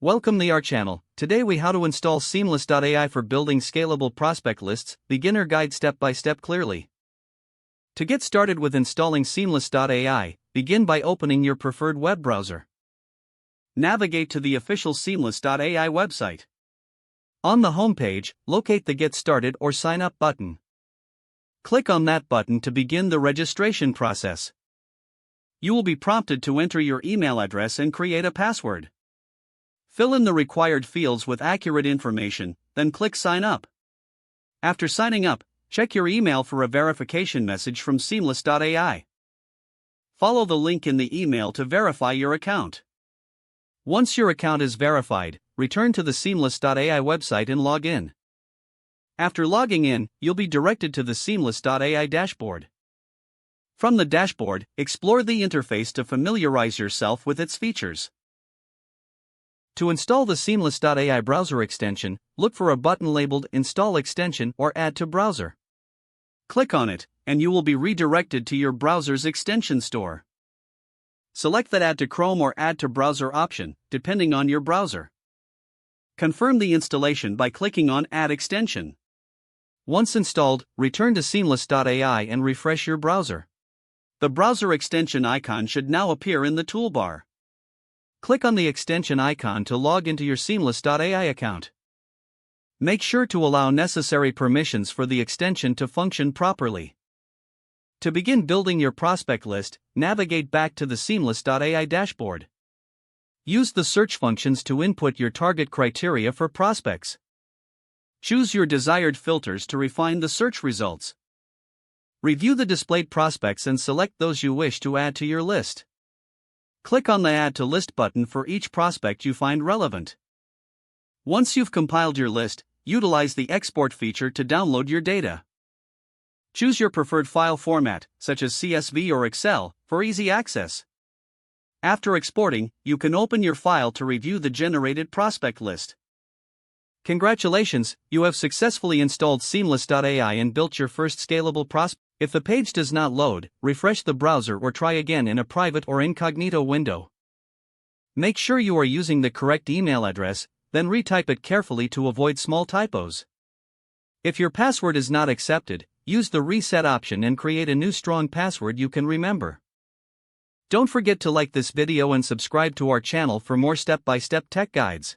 Welcome to our channel. Today we how to install Seamless.ai for building scalable prospect lists, beginner guide step by step clearly. To get started with installing Seamless.ai, begin by opening your preferred web browser. Navigate to the official Seamless.ai website. On the homepage, locate the Get Started or Sign Up button. Click on that button to begin the registration process. You will be prompted to enter your email address and create a password. Fill in the required fields with accurate information, then click Sign Up. After signing up, check your email for a verification message from Seamless.ai. Follow the link in the email to verify your account. Once your account is verified, return to the Seamless.ai website and log in. After logging in, you'll be directed to the Seamless.ai dashboard. From the dashboard, explore the interface to familiarize yourself with its features. To install the Seamless.ai browser extension, look for a button labeled Install Extension or Add to Browser. Click on it, and you will be redirected to your browser's extension store. Select the Add to Chrome or Add to Browser option, depending on your browser. Confirm the installation by clicking on Add Extension. Once installed, return to Seamless.ai and refresh your browser. The browser extension icon should now appear in the toolbar. Click on the extension icon to log into your Seamless.ai account. Make sure to allow necessary permissions for the extension to function properly. To begin building your prospect list, navigate back to the Seamless.ai dashboard. Use the search functions to input your target criteria for prospects. Choose your desired filters to refine the search results. Review the displayed prospects and select those you wish to add to your list. Click on the Add to List button for each prospect you find relevant. Once you've compiled your list, utilize the Export feature to download your data. Choose your preferred file format, such as CSV or Excel, for easy access. After exporting, you can open your file to review the generated prospect list. Congratulations, you have successfully installed Seamless.ai and built your first scalable prospect. If the page does not load, refresh the browser or try again in a private or incognito window. Make sure you are using the correct email address, then retype it carefully to avoid small typos. If your password is not accepted, use the reset option and create a new strong password you can remember. Don't forget to like this video and subscribe to our channel for more step-by-step tech guides.